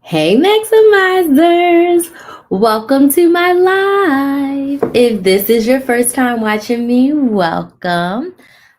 Hey Maximizers! Welcome to my live. If this is your first time watching me, welcome.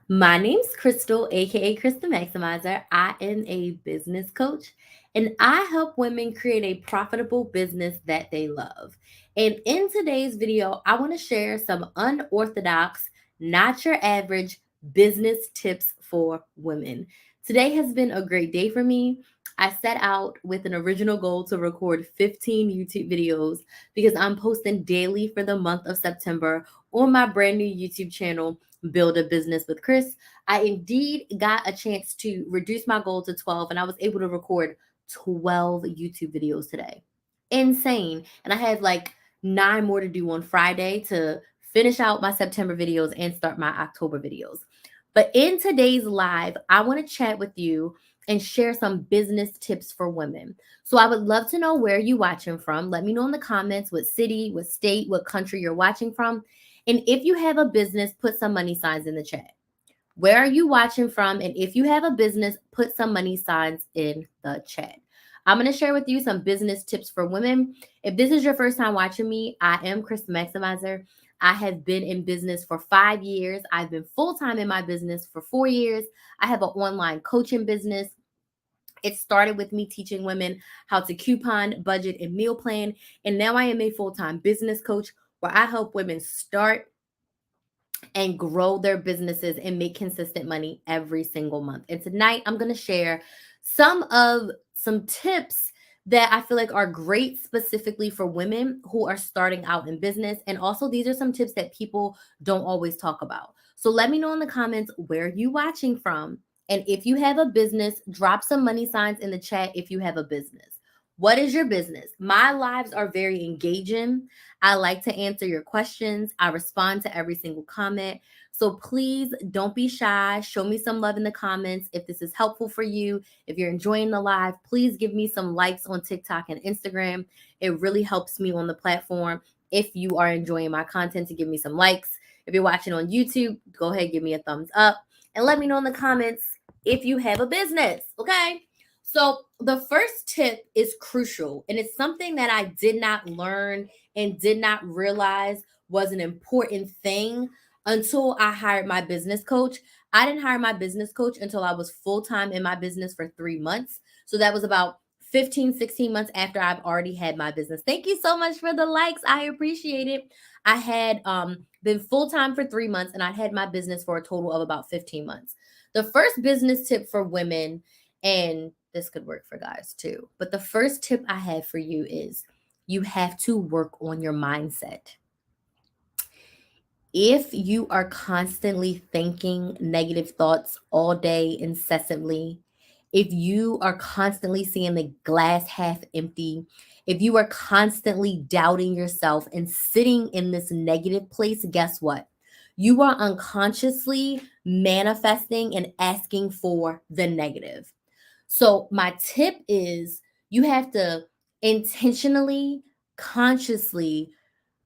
My name's Crystal, aka Crystal Maximizer. I am a business coach and I help women create a profitable business that they love. And in today's video, I want to share some unorthodox, not your average business tips for women. Today has been a great day for me. I set out with an original goal to record 15 YouTube videos because I'm posting daily for the month of September on my brand new YouTube channel, Build a Business with Chris. I indeed got a chance to reduce my goal to 12, and I was able to record 12 YouTube videos today. Insane. And I had like 9 more to do on Friday to finish out my September videos and start my October videos. But in today's live, I want to chat with you and share some business tips for women. So I would love to know where you're watching from. Let me know in the comments what city, what state, what country you're watching from. And if you have a business, put some money signs in the chat. Where are you watching from? And if you have a business, put some money signs in the chat. I'm going to share with you some business tips for women. If this is your first time watching me, I am Chris Maximizer. I have been in business for 5 years. I've been full-time in my business for 4 years. I have an online coaching business. It started with me teaching women how to coupon, budget, and meal plan. And now I am a full-time business coach where I help women start and grow their businesses and make consistent money every single month. And tonight I'm going to share some tips that I feel like are great specifically for women who are starting out in business. And also these are some tips that people don't always talk about. So let me know in the comments where you watching from. And if you have a business, drop some money signs in the chat if you have a business. What is your business? My lives are very engaging. I like to answer your questions. I respond to every single comment. So please don't be shy. Show me some love in the comments. If this is helpful for you, if you're enjoying the live, please give me some likes on TikTok and Instagram. It really helps me on the platform. If you are enjoying my content, to give me some likes. If you're watching on YouTube, go ahead, give me a thumbs up and let me know in the comments if you have a business. Okay. So the first tip is crucial, and it's something that I did not learn and did not realize was an important thing until I hired my business coach. I didn't hire my business coach until I was full-time in my business for 3 months. So that was about 15, 16 months after I've already had my business. Thank you so much for the likes. I appreciate it. I had been full-time for 3 months and I had my business for a total of about 15 months. The first business tip for women, and this could work for guys too, but the first tip I have for you is you have to work on your mindset. If you are constantly thinking negative thoughts all day incessantly, if you are constantly seeing the glass half empty, if you are constantly doubting yourself and sitting in this negative place, guess what? You are unconsciously manifesting and asking for the negative. So, my tip is you have to intentionally, consciously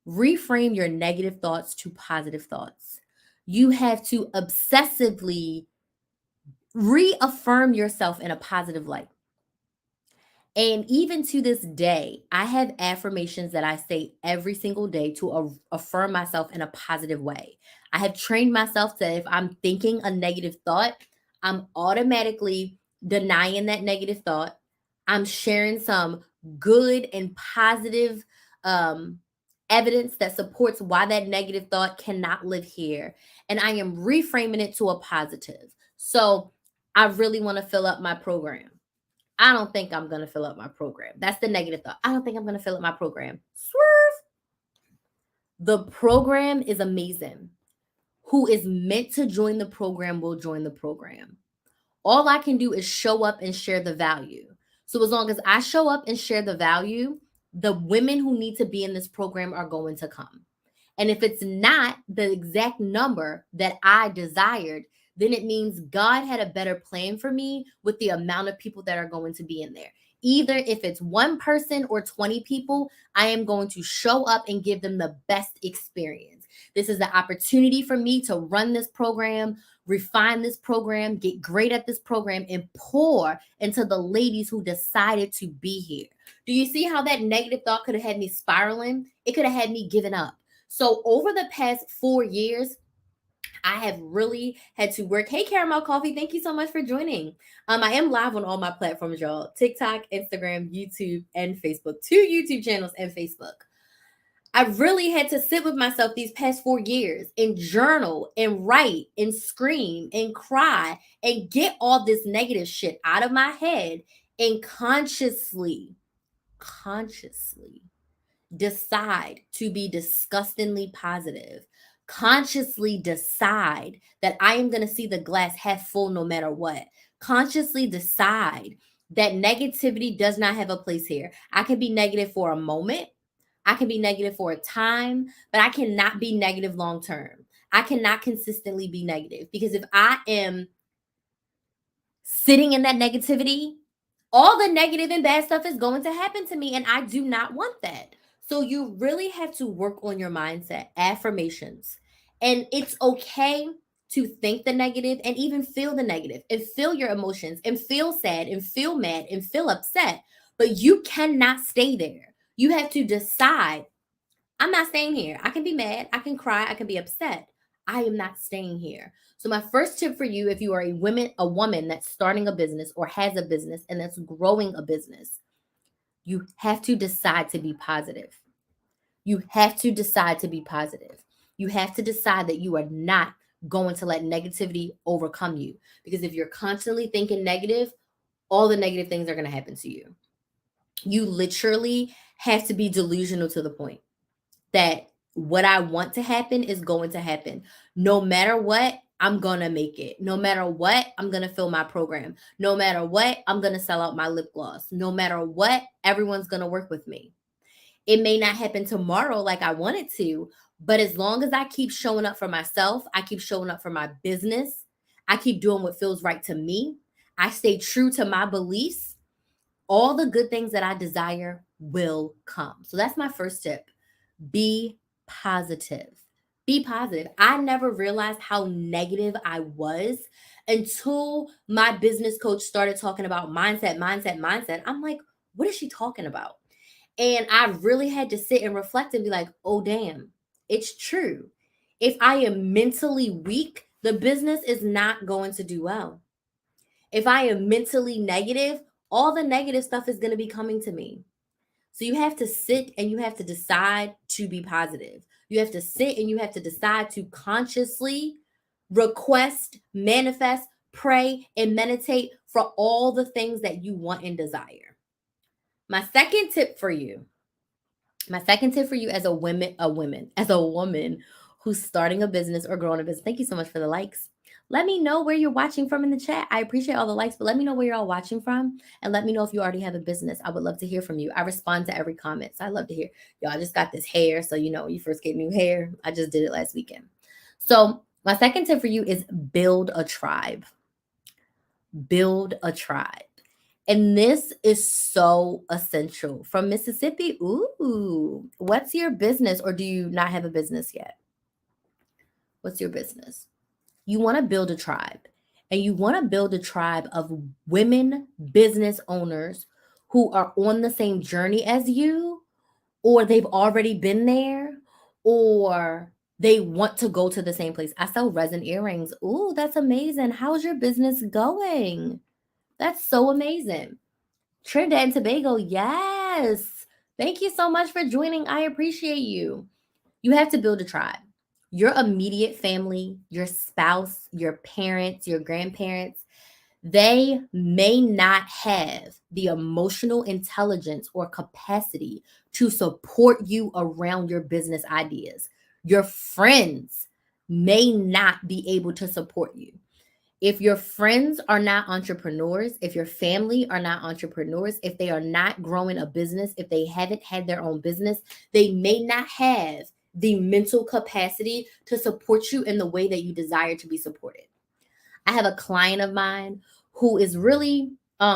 reframe your negative thoughts to positive thoughts. You have to obsessively reaffirm yourself in a positive light. And even to this day, I have affirmations that I say every single day to affirm myself in a positive way. I have trained myself to, if I'm thinking a negative thought, I'm automatically denying that negative thought. I'm sharing some good and positive um, evidence that supports why that negative thought cannot live here. And I am reframing it to a positive. So I really want to fill up my program. I don't think I'm going to fill up my program. That's the negative thought. I don't think I'm going to fill up my program. Swerve. The program is amazing. Who is meant to join the program will join the program. All I can do is show up and share the value. So as long as I show up and share the value, the women who need to be in this program are going to come. And if it's not the exact number that I desired, then it means God had a better plan for me with the amount of people that are going to be in there. Either if it's one person or 20 people, I am going to show up and give them the best experience. This is the opportunity for me to run this program, refine this program, get great at this program, and pour into the ladies who decided to be here. Do you see how that negative thought could have had me spiraling? It could have had me giving up. So over the past 4 years, I have really had to work. Hey, Caramel Coffee, thank you so much for joining. I am live on all my platforms, y'all. TikTok, Instagram, YouTube, and Facebook. 2 YouTube channels and Facebook. I really had to sit with myself these past 4 years and journal and write and scream and cry and get all this negative shit out of my head and consciously decide to be disgustingly positive. Consciously decide that I am going to see the glass half full no matter what. Consciously decide that negativity does not have a place here. I can be negative for a moment. I can be negative for a time, but I cannot be negative long term. I cannot consistently be negative, because if I am sitting in that negativity, all the negative and bad stuff is going to happen to me, and I do not want that. So you really have to work on your mindset, affirmations. And it's okay to think the negative and even feel the negative and feel your emotions and feel sad and feel mad and feel upset, but you cannot stay there. You have to decide, I'm not staying here. I can be mad, I can cry, I can be upset. I am not staying here. So my first tip for you, if you are a woman that's starting a business or has a business and that's growing a business, you have to decide to be positive. You have to decide to be positive. You have to decide that you are not going to let negativity overcome you. Because if you're constantly thinking negative, all the negative things are going to happen to you. You literally have to be delusional to the point that what I want to happen is going to happen. No matter what, I'm going to make it. No matter what, I'm going to fill my program. No matter what, I'm going to sell out my lip gloss. No matter what, everyone's going to work with me. It may not happen tomorrow like I want it to, but as long as I keep showing up for myself, I keep showing up for my business, I keep doing what feels right to me, I stay true to my beliefs, all the good things that I desire will come. So that's my first tip. Be positive. Be positive. I never realized how negative I was until my business coach started talking about mindset. I'm like, what is she talking about? And I really had to sit and reflect and be like, oh, damn, it's true. If I am mentally weak, the business is not going to do well. If I am mentally negative, all the negative stuff is going to be coming to me. So you have to sit and you have to decide to be positive. You have to sit and you have to decide to consciously request, manifest, pray, and meditate for all the things that you want and desire. My second tip for you as a woman who's starting a business or growing a business. Thank you so much for the likes. Let me know where you're watching from in the chat. I appreciate all the likes, but let me know where you're all watching from, and let me know if you already have a business. I would love to hear from you. I respond to every comment, so I love to hear. Y'all just got this hair, so you first get new hair. I just did it last weekend. So my second tip for you is build a tribe. Build a tribe. And this is so essential. From Mississippi, ooh, what's your business, or do you not have a business yet? What's your business? You want to build a tribe, and you want to build a tribe of women business owners who are on the same journey as you, or they've already been there, or they want to go to the same place. I sell resin earrings. Ooh, that's amazing. How's your business going? That's so amazing. Trinidad and Tobago, yes. Thank you so much for joining. I appreciate you. You have to build a tribe. Your immediate family, your spouse, your parents, your grandparents, they may not have the emotional intelligence or capacity to support you around your business ideas. Your friends may not be able to support you. If your friends are not entrepreneurs, if your family are not entrepreneurs, if they are not growing a business, if they haven't had their own business, they may not have the mental capacity to support you in the way that you desire to be supported. I have a client of mine who is really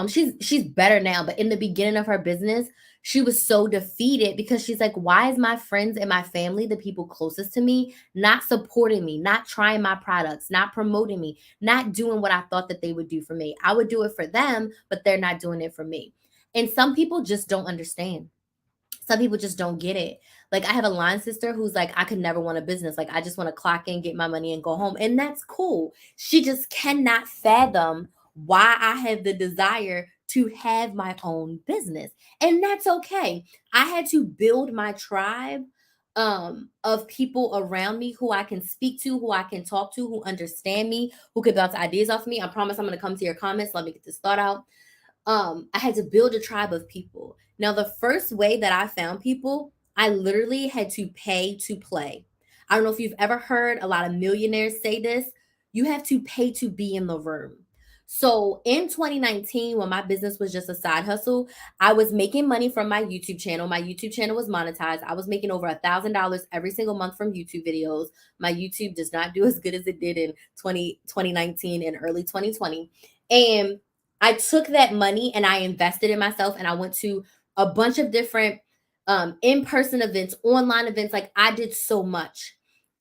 She's better now, but in the beginning of her business, she was so defeated because she's like, why is my friends and my family, the people closest to me, not supporting me, not trying my products, not promoting me, not doing what I thought that they would do for me? I would do it for them, but they're not doing it for me. And some people just don't understand. Some people just don't get it. Like, I have a line sister who's like, I could never want a business. Like, I just want to clock in, get my money, and go home. And that's cool. She just cannot fathom why I have the desire to have my own business. And that's okay. I had to build my tribe of people around me who I can speak to, who I can talk to, who understand me, who can bounce ideas off me. I promise I'm going to come to your comments. Let me get this thought out. I had to build a tribe of people. Now, the first way that I found people, I literally had to pay to play. I don't know if you've ever heard a lot of millionaires say this. You have to pay to be in the room. So in 2019, when my business was just a side hustle, I was making money from my YouTube channel. My YouTube channel was monetized. I was making over $1,000 every single month from YouTube videos. My YouTube does not do as good as it did in 2019 and early 2020. And I took that money and I invested in myself, and I went to a bunch of different in-person events, online events. Like, I did so much.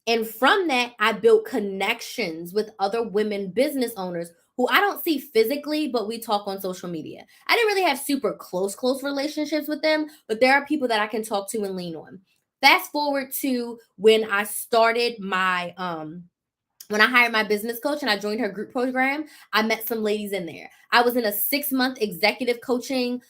And from that, I built connections with other women business owners who I don't see physically, but we talk on social media. I didn't really have super close relationships with them, but there are people that I can talk to and lean on. Fast forward to when I started my when I hired my business coach and I joined her group program, I met some ladies in there. I was in a 6-month executive coaching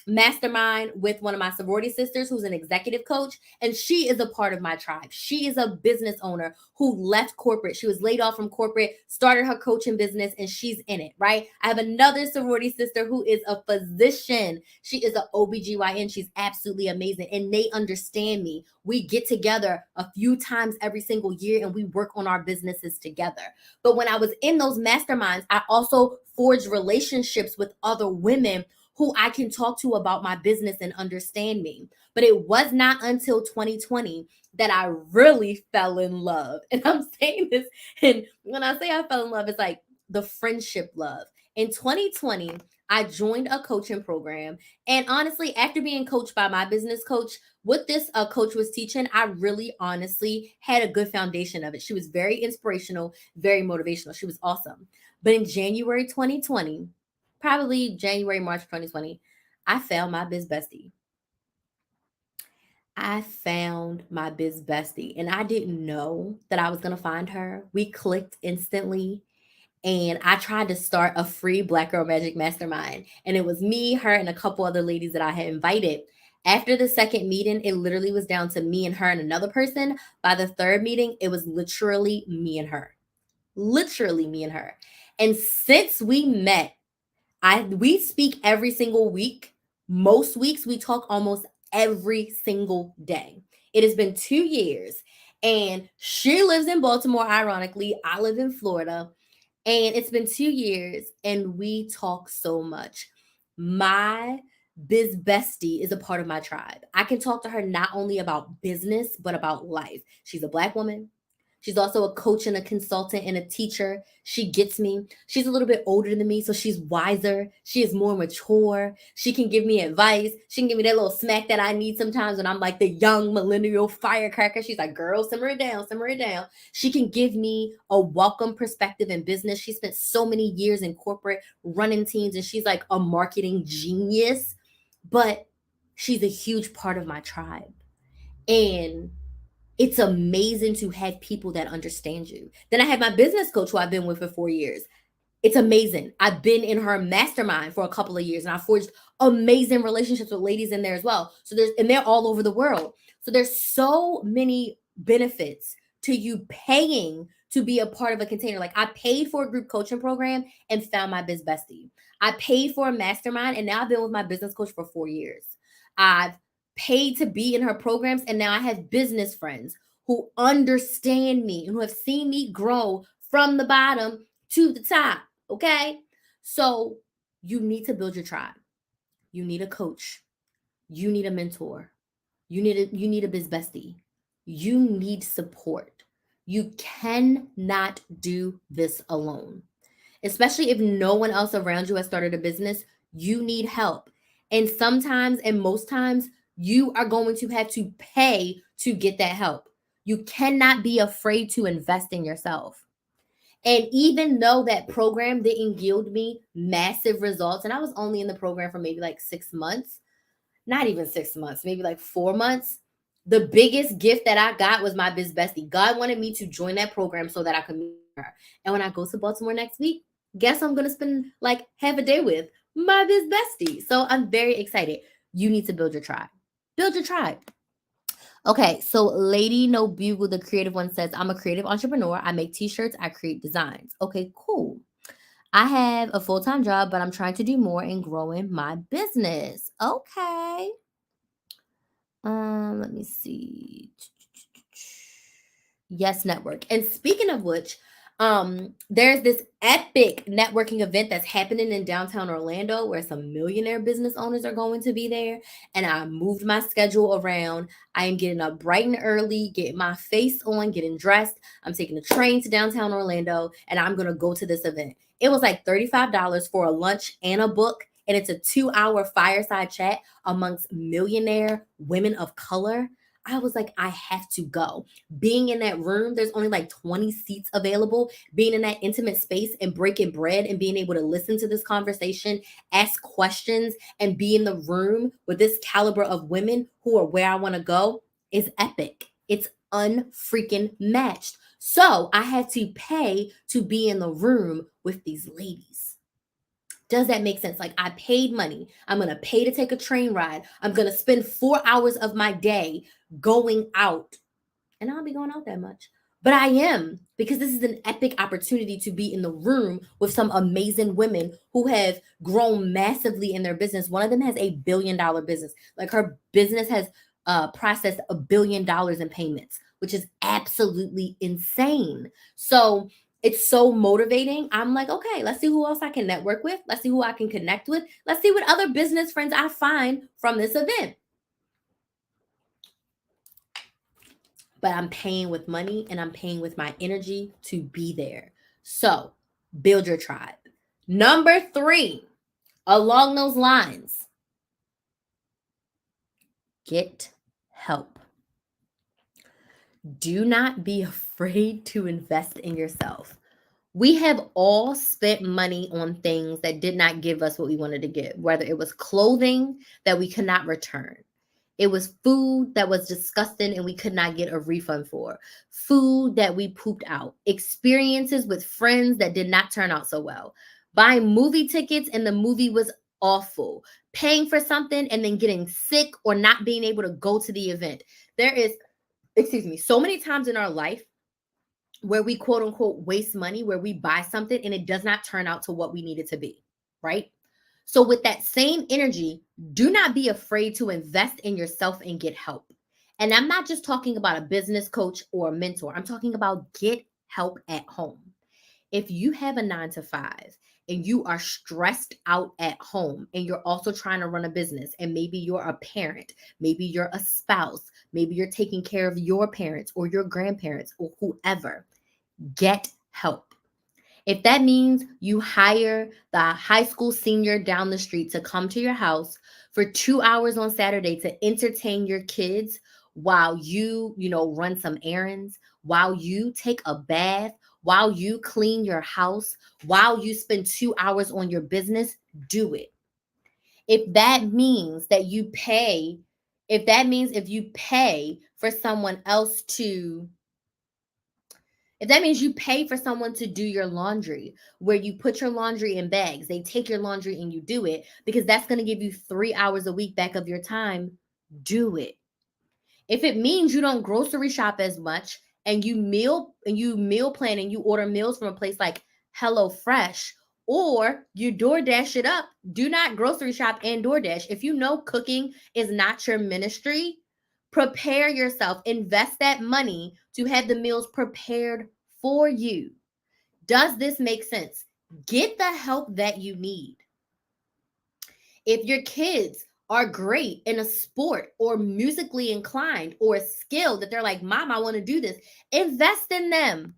mastermind with one of my sorority sisters who's an executive coach, and she is a part of my tribe. She is a business owner who left corporate. She was laid off from corporate, started her coaching business, and she's in it, right? I have another sorority sister who is a physician. She is an OBGYN. She's absolutely amazing, and they understand me. We get together a few times every single year and we work on our businesses together. But when I was in those masterminds, I also forged relationships with other women who I can talk to about my business and understand me. But it was not until 2020 that I really fell in love. And I'm saying this, and when I say I fell in love, it's like the friendship love. In 2020, I joined a coaching program. And honestly, after being coached by my business coach, what this coach was teaching, I really honestly had a good foundation of it. She was very inspirational, very motivational. She was awesome. But in January 2020, probably January, March 2020, I found my biz bestie. I found my biz bestie, and I didn't know that I was going to find her. We clicked instantly, and I tried to start a free Black Girl Magic Mastermind. And it was me, her, and a couple other ladies that I had invited. After the second meeting, it literally was down to me and her and another person. By the third meeting, it was literally me and her. Literally me and her. And since we met, we speak every single week. Most weeks we talk almost every single day. It has been 2 years, and she lives in Baltimore, ironically. I live in Florida. And it's been 2 years and we talk so much. My biz bestie is a part of my tribe. I can talk to her not only about business, but about life. She's a Black woman. She's also a coach and a consultant and a teacher. She gets me. She's a little bit older than me, so she's wiser. She is more mature. She can give me advice. She can give me that little smack that I need sometimes when I'm like the young millennial firecracker. She's like, girl, simmer it down, simmer it down. She can give me a welcome perspective in business. She spent so many years in corporate running teams, and she's like a marketing genius, but she's a huge part of my tribe. And it's amazing to have people that understand you. Then I have my business coach who I've been with for 4 years. It's amazing. I've been in her mastermind for a couple of years, and I forged amazing relationships with ladies in there as well. And they're all over the world. So there's so many benefits to you paying to be a part of a container. Like, I paid for a group coaching program and found my biz bestie. I paid for a mastermind, and now I've been with my business coach for 4 years. I've paid to be in her programs, and now I have business friends who understand me and who have seen me grow from the bottom to the top. Okay. So you need to build your tribe. You need a coach. You need a mentor. You need a biz bestie. You need support. You cannot do this alone. especially if no one else around you has started a business. You need help. And sometimes, and most times, you are going to have to pay to get that help. You cannot be afraid to invest in yourself. And even though that program didn't yield me massive results, and I was only in the program for maybe like 6 months, not even 6 months, maybe like 4 months. The biggest gift that I got was my biz bestie. God wanted me to join that program so that I could meet her. And when I go to Baltimore next week, guess I'm gonna spend like half a day with my biz bestie. So I'm very excited. You need to build your tribe. Build your tribe. Okay, so Lady No Bugle, the creative one, says, I'm a creative entrepreneur. I make t-shirts, I create designs. Okay, cool. I have a full-time job, but I'm trying to do more in growing my business. Okay. Let me see. Yes Network. And speaking of which, there's this epic networking event that's happening in downtown Orlando where some millionaire business owners are going to be there. And I moved my schedule around. I am getting up bright and early, getting my face on, getting dressed. I'm taking the train to downtown Orlando, and I'm gonna go to this event. It was like $35 for a lunch and a book, and it's a 2-hour fireside chat amongst millionaire women of color. I was like, I have to go. Being in that room, there's only like 20 seats available. Being in that intimate space and breaking bread and being able to listen to this conversation, ask questions, and be in the room with this caliber of women who are where I want to go is epic. It's unfreaking matched. So I had to pay to be in the room with these ladies. Does that make sense? Like, I paid money. I'm going to pay to take a train ride. I'm going to spend 4 hours of my day going out. And I don't be going out that much. But I am, because this is an epic opportunity to be in the room with some amazing women who have grown massively in their business. One of them has $1 billion business. Like, her business has processed $1 billion in payments, which is absolutely insane. So it's so motivating. I'm like, okay, let's see who else I can network with. Let's see who I can connect with. Let's see what other business friends I find from this event. But I'm paying with money and I'm paying with my energy to be there. So build your tribe. Number 3, along those lines, get help. Do not be afraid to invest in yourself. We have all spent money on things that did not give us what we wanted to get, whether it was clothing that we could not return. It was food that was disgusting and we could not get a refund for. Food that we pooped out. Experiences with friends that did not turn out so well. Buying movie tickets and the movie was awful. Paying for something and then getting sick or not being able to go to the event. There is, so many times in our life where we quote unquote waste money, where we buy something and it does not turn out to what we need it to be, right? So, with that same energy, do not be afraid to invest in yourself and get help. And I'm not just talking about a business coach or a mentor, I'm talking about get help at home. If you have a 9 to 5 and you are stressed out at home and you're also trying to run a business, and maybe you're a parent, maybe you're a spouse, maybe you're taking care of your parents or your grandparents or whoever, get help. If that means you hire the high school senior down the street to come to your house for 2 hours on Saturday to entertain your kids while you run some errands, while you take a bath, while you clean your house, while you spend 2 hours on your business, do it. If that means that you pay, if you pay for someone else to if that means you pay for someone to do your laundry, where you put your laundry in bags, they take your laundry and you do it because that's going to give you 3 hours a week back of your time, do it. If it means you don't grocery shop as much and you meal plan and you order meals from a place like Hello Fresh, or you DoorDash it up, do not grocery shop and DoorDash. If you know cooking is not your ministry, prepare yourself, invest that money to have the meals prepared for you. Does this make sense? Get the help that you need. If your kids are great in a sport or musically inclined or a skill that they're like, Mom, I want to do this, invest in them.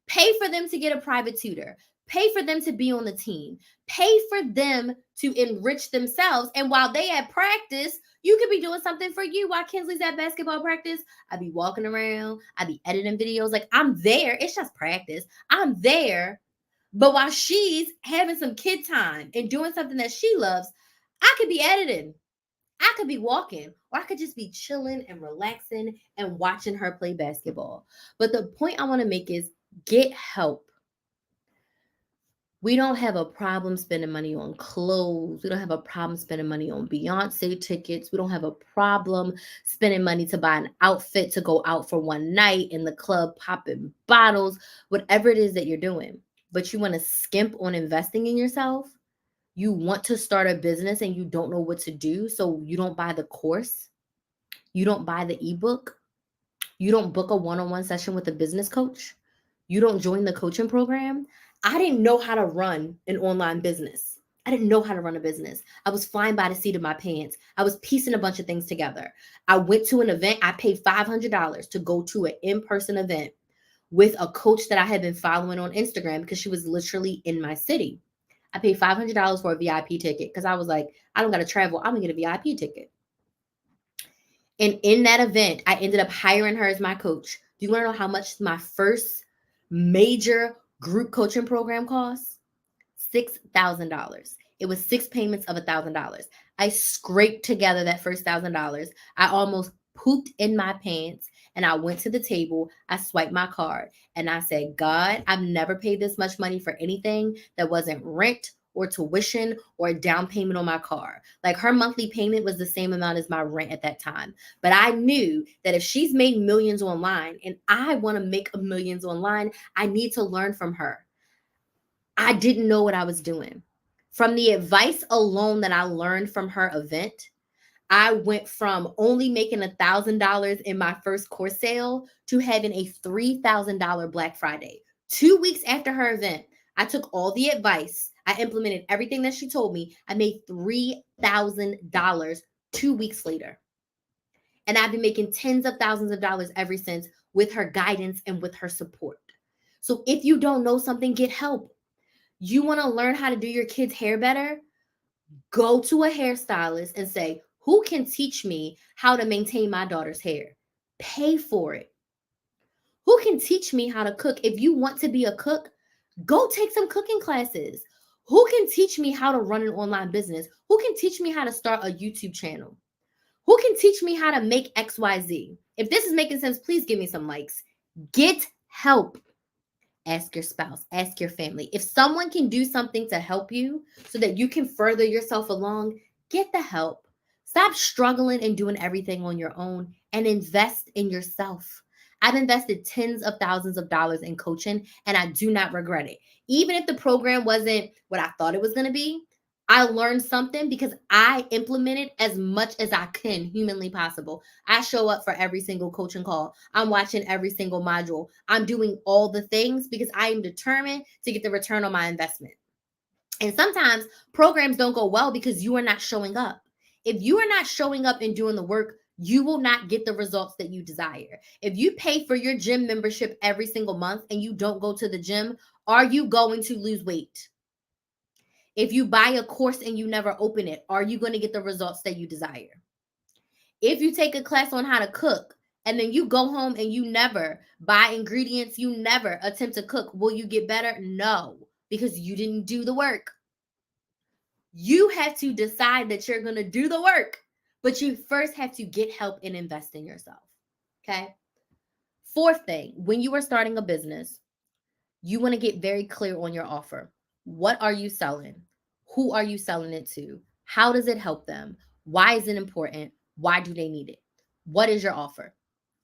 Pay for them to get a private tutor. Pay for them to be on the team. Pay for them to enrich themselves. And while they at practice, you could be doing something for you. While Kinsley's at basketball practice, I be walking around. I be editing videos. Like, I'm there. It's just practice. I'm there. But while she's having some kid time and doing something that she loves, I could be editing. I could be walking, or I could just be chilling and relaxing and watching her play basketball. But the point I want to make is get help. We don't have a problem spending money on clothes. We don't have a problem spending money on Beyonce tickets. We don't have a problem spending money to buy an outfit to go out for one night in the club, popping bottles, whatever it is that you're doing. But you want to skimp on investing in yourself. You want to start a business and you don't know what to do. So you don't buy the course. You don't buy the ebook. You don't book a one-on-one session with a business coach. You don't join the coaching program. I didn't know how to run an online business. I didn't know how to run a business. I was flying by the seat of my pants. I was piecing a bunch of things together. I went to an event. I paid $500 to go to an in-person event with a coach that I had been following on Instagram because she was literally in my city. I paid $500 for a VIP ticket because I was like, I don't got to travel. I'm going to get a VIP ticket. And in that event, I ended up hiring her as my coach. Do you want to know how much my first major group coaching program cost? $6,000. It was 6 payments of $1,000. I scraped together that first $1,000. I almost pooped in my pants and I went to the table. I swiped my card and I said, God, I've never paid this much money for anything that wasn't rent or tuition or a down payment on my car. Like, her monthly payment was the same amount as my rent at that time. But I knew that if she's made millions online and I want to make millions online, I need to learn from her. I didn't know what I was doing. From the advice alone that I learned from her event, I went from only making $1,000 in my first course sale to having a $3,000 Black Friday. 2 weeks after her event, I took all the advice. I implemented everything that she told me. I made $3,000 2 weeks later. And I've been making tens of thousands of dollars ever since with her guidance and with her support. So if you don't know something, get help. You want to learn how to do your kids' hair better? Go to a hairstylist and say, who can teach me how to maintain my daughter's hair? Pay for it. Who can teach me how to cook? If you want to be a cook, go take some cooking classes. Who can teach me how to run an online business? Who can teach me how to start a YouTube channel? Who can teach me how to make XYZ? If this is making sense, please give me some likes. Get help. Ask your spouse, ask your family. If someone can do something to help you so that you can further yourself along, get the help. Stop struggling and doing everything on your own and invest in yourself. I've invested tens of thousands of dollars in coaching and I do not regret it. Even if the program wasn't what I thought it was going to be, I learned something because I implemented as much as I can humanly possible. I show up for every single coaching call. I'm watching every single module. I'm doing all the things because I am determined to get the return on my investment. And sometimes programs don't go well because you are not showing up. If you are not showing up and doing the work, you will not get the results that you desire. If you pay for your gym membership every single month and you don't go to the gym, are you going to lose weight? If you buy a course and you never open it, are you going to get the results that you desire? If you take a class on how to cook and then you go home and you never buy ingredients, you never attempt to cook, will you get better? No, because you didn't do the work. You have to decide that you're going to do the work, but you first have to get help and invest in yourself. Okay. Fourth thing, when you are starting a business, you want to get very clear on your offer. What are you selling? Who are you selling it to? How does it help them? Why is it important? Why do they need it? What is your offer?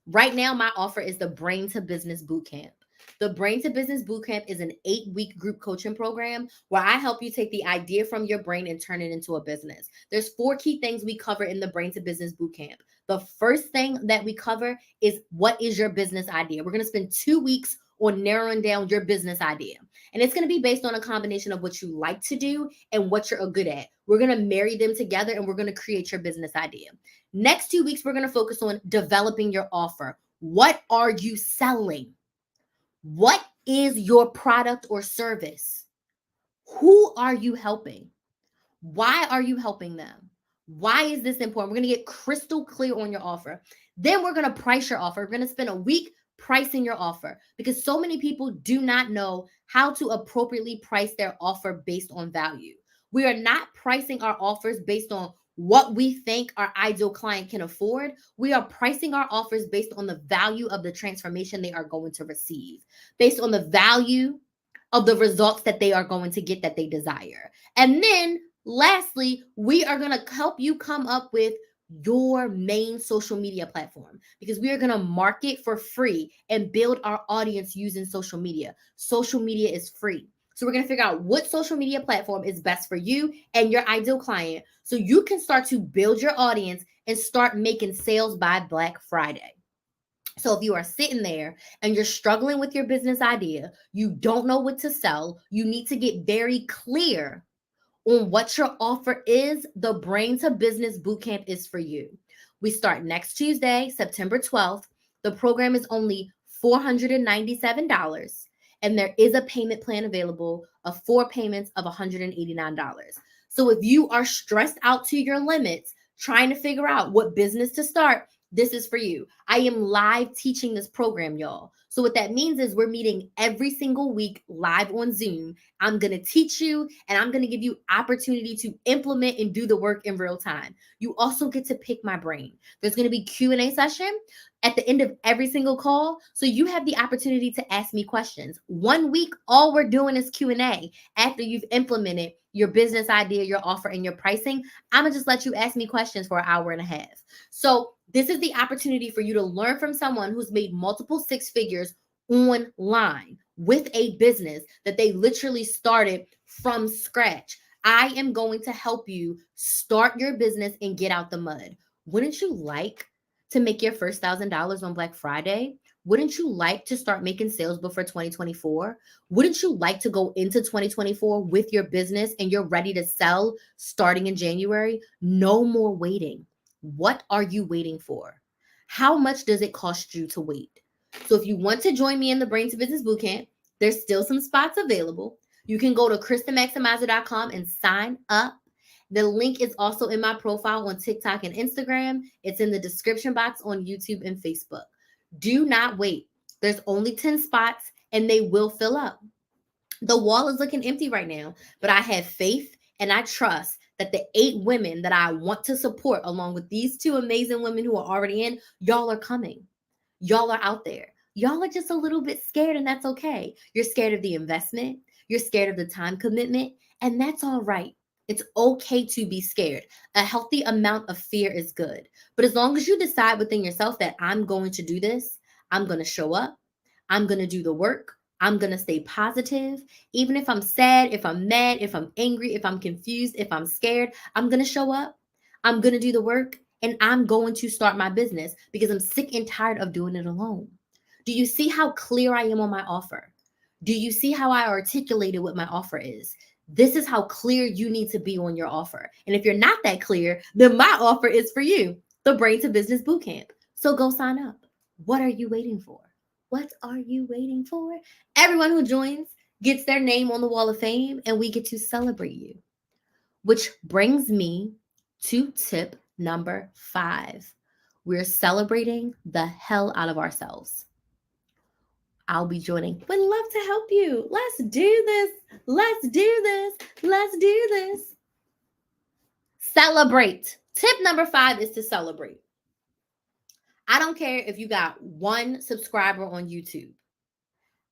Right now, my offer is the Brain to Business Bootcamp. The Brain to Business Bootcamp is an 8-week group coaching program where I help you take the idea from your brain and turn it into a business. There's 4 key things we cover in the Brain to Business Bootcamp. The first thing that we cover is, what is your business idea? We're going to spend 2 weeks on narrowing down your business idea. And it's going to be based on a combination of what you like to do and what you're good at. We're going to marry them together and we're going to create your business idea. Next 2 weeks, we're going to focus on developing your offer. What are you selling? What is your product or service? Who are you helping? Why are you helping them? Why is this important? We're going to get crystal clear on your offer. Then we're going to price your offer. We're going to spend a week pricing your offer because so many people do not know how to appropriately price their offer based on value. We are not pricing our offers based on what we think our ideal client can afford. We are pricing our offers based on the value of the transformation they are going to receive, based on the value of the results that they are going to get that they desire. And then lastly, we are going to help you come up with your main social media platform because we are going to market for free and build our audience using social media. Social media is free. So we're going to figure out what social media platform is best for you and your ideal client so you can start to build your audience and start making sales by Black Friday. So if you are sitting there and you're struggling with your business idea, you don't know what to sell, you need to get very clear on what your offer is, the Brain to Business Bootcamp is for you. We start next Tuesday, September 12th. The program is only $497, and there is a payment plan available of 4 payments of $189. So if you are stressed out to your limits, trying to figure out what business to start, this is for you. I am live teaching this program, y'all. So what that means is we're meeting every single week live on Zoom. I'm going to teach you and I'm going to give you opportunity to implement and do the work in real time. You also get to pick my brain. There's going to be Q&A session at the end of every single call. So you have the opportunity to ask me questions. 1 week, all we're doing is Q&A. After you've implemented your business idea, your offer, and your pricing, I'm going to just let you ask me questions for an hour and a half. So this is the opportunity for you to learn from someone who's made multiple 6 figures online with a business that they literally started from scratch. I am going to help you start your business and get out the mud. Wouldn't you like to make your first $1,000 on Black Friday? Wouldn't you like to start making sales before 2024? Wouldn't you like to go into 2024 with your business and you're ready to sell starting in January? No more waiting. What are you waiting for? How much does it cost you to wait? So if you want to join me in the Brain to Business Bootcamp, there's still some spots available. You can go to KristenMaximizer.com and sign up. The link is also in my profile on TikTok and Instagram. It's in the description box on YouTube and Facebook. Do not wait. There's only 10 spots and they will fill up. The wall is looking empty right now, but I have faith and I trust that the 8 women that I want to support, along with these 2 amazing women who are already in, y'all are coming. Y'all are out there. Y'all are just a little bit scared, and that's okay. You're scared of the investment, you're scared of the time commitment, and that's all right. It's okay to be scared. A healthy amount of fear is good. But as long as you decide within yourself that I'm going to do this, I'm going to show up, I'm going to do the work, I'm going to stay positive. Even if I'm sad, if I'm mad, if I'm angry, if I'm confused, if I'm scared, I'm going to show up. I'm going to do the work and I'm going to start my business because I'm sick and tired of doing it alone. Do you see how clear I am on my offer? Do you see how I articulated what my offer is? This is how clear you need to be on your offer. And if you're not that clear, then my offer is for you, the Brain to Business Bootcamp. So go sign up. What are you waiting for? What are you waiting for? Everyone who joins gets their name on the Wall of Fame and we get to celebrate you. Which brings me to tip number 5. We're celebrating the hell out of ourselves. I'll be joining. Would love to help you. Let's do this. Let's do this. Let's do this. Celebrate. Tip number 5 is to celebrate. I don't care if you got 1 subscriber on YouTube.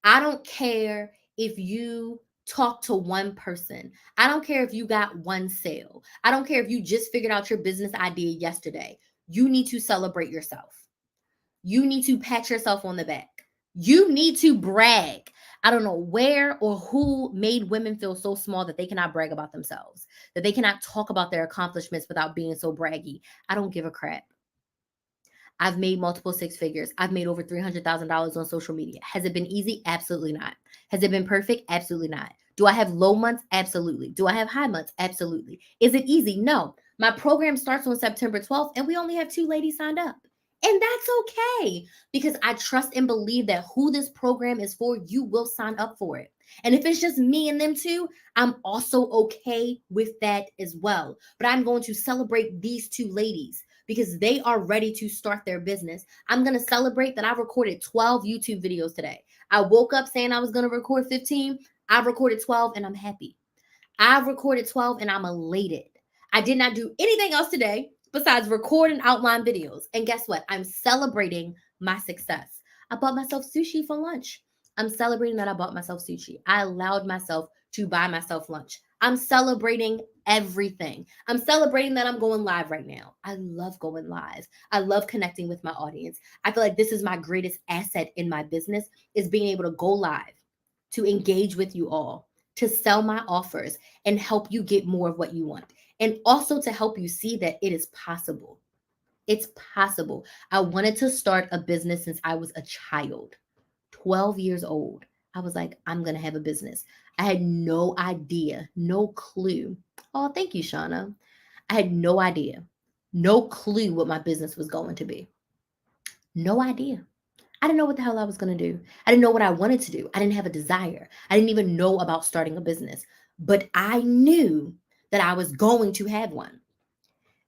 I don't care if you talk to 1 person. I don't care if you got 1 sale. I don't care if you just figured out your business idea yesterday. You need to celebrate yourself. You need to pat yourself on the back. You need to brag. I don't know where or who made women feel so small that they cannot brag about themselves, that they cannot talk about their accomplishments without being so braggy. I don't give a crap. I've made multiple 6 figures. I've made over $300,000 on social media. Has it been easy? Absolutely not. Has it been perfect? Absolutely not. Do I have low months? Absolutely. Do I have high months? Absolutely. Is it easy? No. My program starts on September 12th and we only have 2 ladies signed up. And that's okay because I trust and believe that who this program is for, you will sign up for it. And if it's just me and them two, I'm also okay with that as well. But I'm going to celebrate these two ladies because they are ready to start their business. I'm going to celebrate that I recorded 12 YouTube videos today. I woke up saying I was going to record 15. I recorded 12 and I'm happy. I've recorded 12 and I'm elated. I did not do anything else today besides record and outline videos. And guess what? I'm celebrating my success. I bought myself sushi for lunch. I'm celebrating that I bought myself sushi. I allowed myself to buy myself lunch. I'm celebrating everything. I'm celebrating that I'm going live right now. I love going live. I love connecting with my audience. I feel like this is my greatest asset in my business is being able to go live, to engage with you all, to sell my offers and help you get more of what you want. And also to help you see that it is possible. It's possible. I wanted to start a business since I was a child, 12 years old. I was like, I'm going to have a business. I had no idea, no clue. Oh, thank you, Shauna. I had no idea, no clue what my business was going to be. No idea. I didn't know what the hell I was going to do. I didn't know what I wanted to do. I didn't have a desire. I didn't even know about starting a business, but I knew that I was going to have one.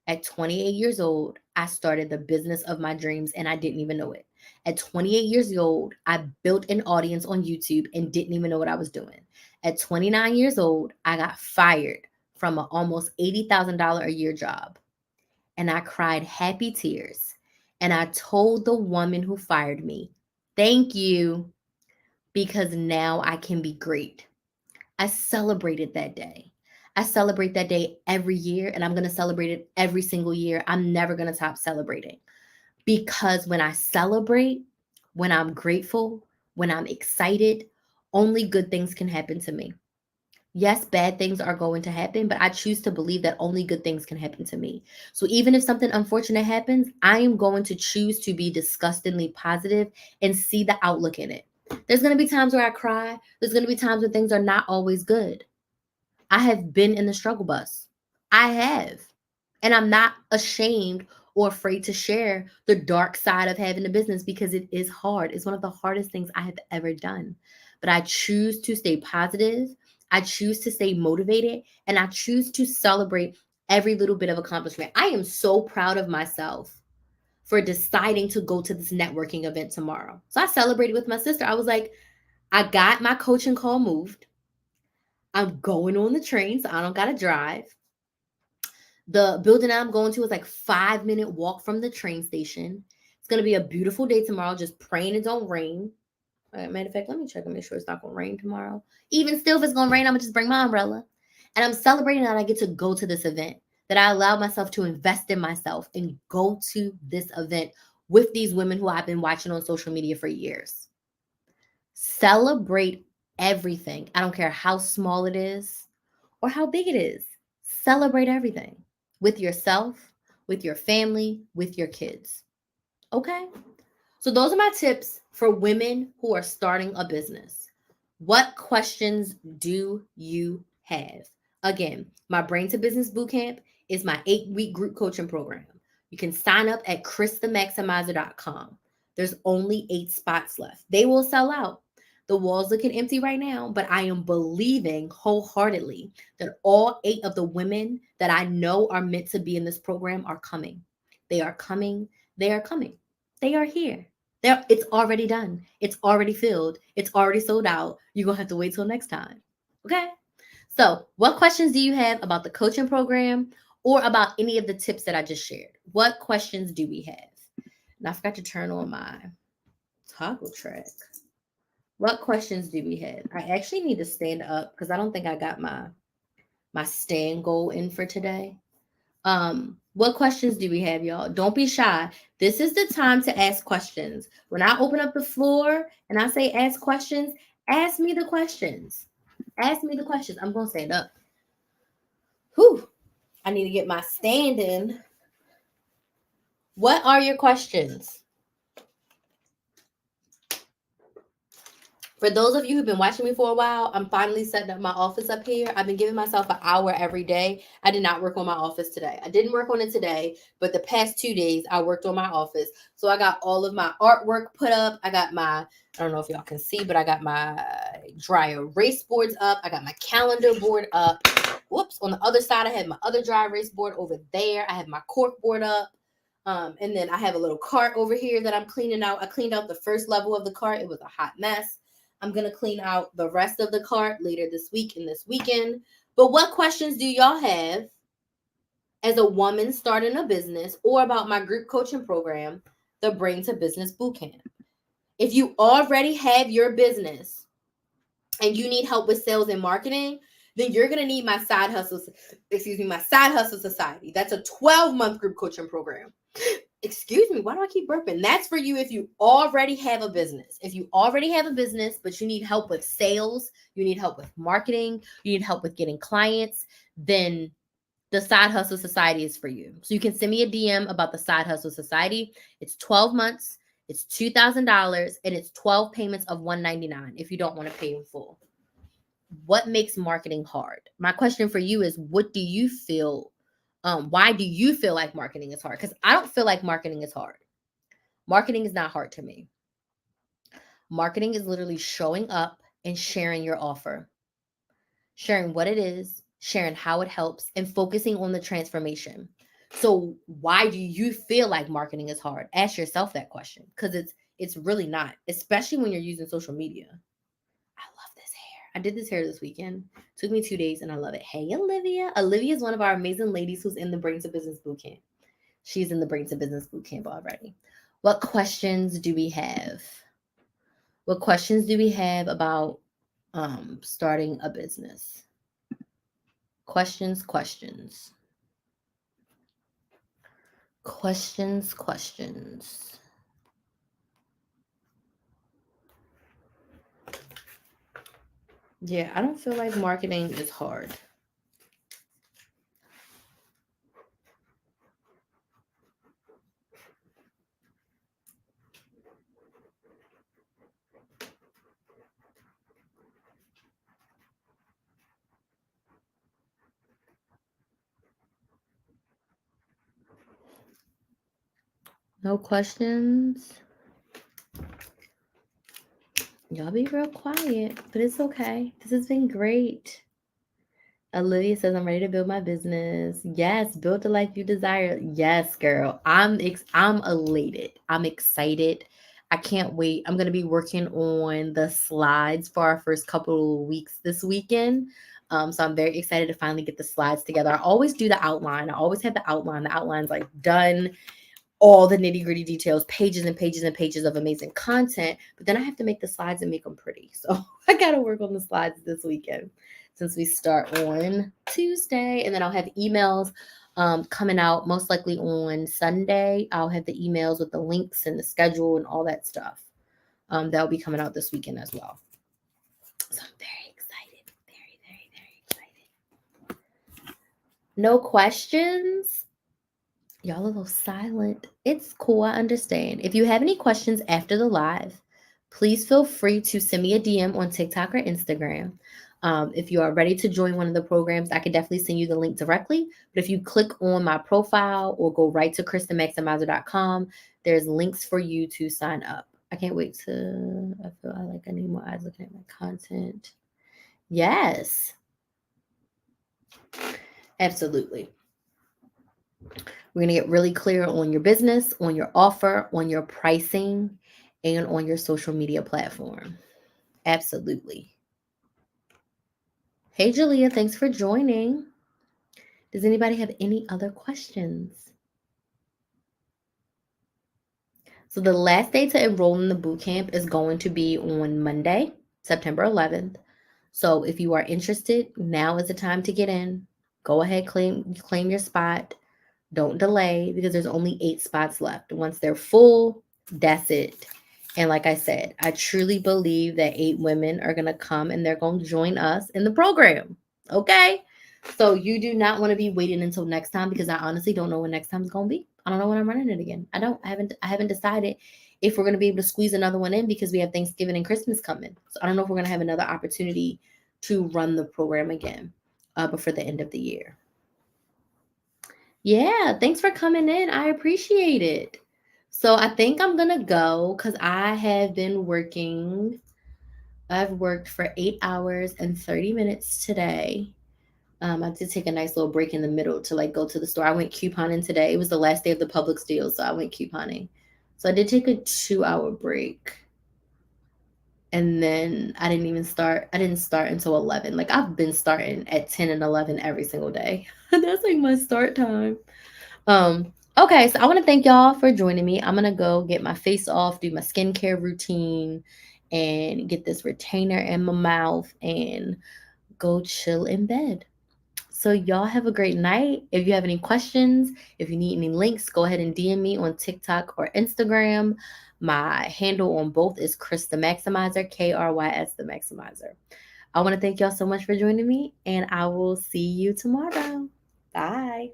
At 28 years old, I started the business of my dreams and I didn't even know it. At 28 years old, I built an audience on YouTube and didn't even know what I was doing. At 29 years old, I got fired from an almost $80,000 a year job. And I cried happy tears. And I told the woman who fired me, thank you, because now I can be great. I celebrated that day. I celebrate that day every year, and I'm going to celebrate it every single year. I'm never going to stop celebrating because when I celebrate, when I'm grateful, when I'm excited, only good things can happen to me. Yes, bad things are going to happen, but I choose to believe that only good things can happen to me. So even if something unfortunate happens, I am going to choose to be disgustingly positive and see the outlook in it. There's going to be times where I cry. There's going to be times when things are not always good. I have been in the struggle bus. I have. And I'm not ashamed or afraid to share the dark side of having a business because it is hard. It's one of the hardest things I have ever done. But I choose to stay positive. I choose to stay motivated. And I choose to celebrate every little bit of accomplishment. I am so proud of myself for deciding to go to this networking event tomorrow. So I celebrated with my sister. I was like, I got my coaching call moved. I'm going on the train, so I don't got to drive. The building I'm going to is like 5-minute walk from the train station. It's going to be a beautiful day tomorrow, just praying it don't rain. Matter of fact, let me check and make sure it's not going to rain tomorrow. Even still, if it's going to rain, I'm going to just bring my umbrella. And I'm celebrating that I get to go to this event, that I allowed myself to invest in myself and go to this event with these women who I've been watching on social media for years. Celebrate everything. I don't care how small it is or how big it is. Celebrate everything with yourself, with your family, with your kids. Okay? So those are my tips for women who are starting a business. What questions do you have? Again, my Brain to Business Bootcamp is my 8-week group coaching program. You can sign up at christhemaximizer.com. There's only 8 spots left. They will sell out. The wall's looking empty right now, but I am believing wholeheartedly that all 8 of the women that I know are meant to be in this program are coming. They are coming. They are coming. They are here. It's already done. It's already filled. It's already sold out. You're going to have to wait till next time. Okay? So, what questions do you have about the coaching program or about any of the tips that I just shared? What questions do we have? And I forgot to turn on my toggle track. What questions do we have? I actually need to stand up because I don't think I got my stand goal in for today. What questions do we have, y'all? Don't be shy. This is the time to ask questions. When I open up the floor and I say ask questions, ask me the questions. Ask me the questions. I'm going to stand up. Whew. I need to get my stand in. What are your questions? For those of you who've been watching me for a while, I'm finally setting up my office up here. I've been giving myself an hour every day. I did not work on my office today. I didn't work on it today, but the past 2 days I worked on my office. So I got all of my artwork put up. I got my, I don't know if y'all can see, but I got my dry erase boards up. I got my calendar board up. Whoops. On the other side, I have my other dry erase board over there. I have my cork board up. And then I have a little cart over here that I'm cleaning out. I cleaned out the first level of the cart. It was a hot mess. I'm going to clean out the rest of the cart later this week and this weekend. But what questions do y'all have as a woman starting a business or about my group coaching program, the Brain to Business Bootcamp? If you already have your business and you need help with sales and marketing, then you're going to need my side hustle society. That's a 12-month group coaching program. Excuse me, why do I keep burping? That's for you if you already have a business. If you already have a business, but you need help with sales, you need help with marketing, you need help with getting clients, then the Side Hustle Society is for you. So you can send me a DM about the Side Hustle Society. It's 12 months, it's $2,000, and it's 12 payments of $199 if you don't want to pay in full. What makes marketing hard? My question for you is, what do you feel? Why do you feel like marketing is hard? Because I don't feel like marketing is hard. Marketing is not hard to me. Marketing is literally showing up and sharing your offer, sharing what it is, sharing how it helps, and focusing on the transformation. So why do you feel like marketing is hard? Ask yourself that question, because it's really not, especially when you're using social media. I love this hair. I did this hair this weekend. Took me 2 days and I love it. Hey, Olivia. Olivia is one of our amazing ladies who's in the Brain to Business Bootcamp. She's in the Brain to Business Bootcamp already. What questions do we have? What questions do we have about starting a business? Questions. Yeah, I don't feel like marketing is hard. No questions? Y'all be real quiet, but it's okay. This has been great. Olivia says, I'm ready to build my business. Yes, build the life you desire. Yes, girl. I'm elated. I'm excited. I can't wait. I'm going to be working on the slides for our first couple of weeks this weekend. So I'm very excited to finally get the slides together. I always do the outline. I always have the outline. The outline's like done, all the nitty gritty details, pages and pages and pages of amazing content. But then I have to make the slides and make them pretty. So I got to work on the slides this weekend, since we start on Tuesday. And then I'll have emails coming out most likely on Sunday. I'll have the emails with the links and the schedule and all that stuff. That'll be coming out this weekend as well. So I'm very excited. Very, very, very excited. No questions? Y'all a little silent. It's cool. I understand. If you have any questions after the live, please feel free to send me a DM on TikTok or Instagram. If you are ready to join one of the programs, I can definitely send you the link directly. But if you click on my profile or go right to KristenMaximizer.com, there's links for you to sign up. I can't wait to, I feel like I need more eyes looking at my content. Yes. Absolutely. We're going to get really clear on your business, on your offer, on your pricing, and on your social media platform. Absolutely. Hey, Julia, thanks for joining. Does anybody have any other questions? So the last day to enroll in the bootcamp is going to be on Monday, September 11th. So if you are interested, now is the time to get in. Go ahead, claim your spot. Don't delay, because there's only 8 spots left. Once they're full, that's it. And like I said, I truly believe that 8 women are going to come and they're going to join us in the program. Okay? So you do not want to be waiting until next time, because I honestly don't know when next time is going to be. I don't know when I'm running it again. I haven't decided. if we're going to be able to squeeze another one in because we have Thanksgiving and Christmas coming. So I don't know if we're going to have another opportunity to run the program again before the end of the year. Yeah, thanks for coming in. I appreciate it. So I think I'm going to go because I have been working. I've worked for 8 hours and 30 minutes today. I did take a nice little break in the middle to like go to the store. I went couponing today. It was the last day of the Publix deal, so I went couponing. So I did take a 2-hour break. And then I didn't start until 11. Like I've been starting at 10 and 11 every single day. That's like my start time. Okay, so I want to thank y'all for joining me. I'm gonna go get my face off, do my skincare routine, and get this retainer in my mouth and go chill in bed. So y'all have a great night. If you have any questions, if you need any links, go ahead and DM me on TikTok or Instagram. My handle on both is Chris the Maximizer, KRYS the Maximizer. I want to thank y'all so much for joining me, and I will see you tomorrow. Bye.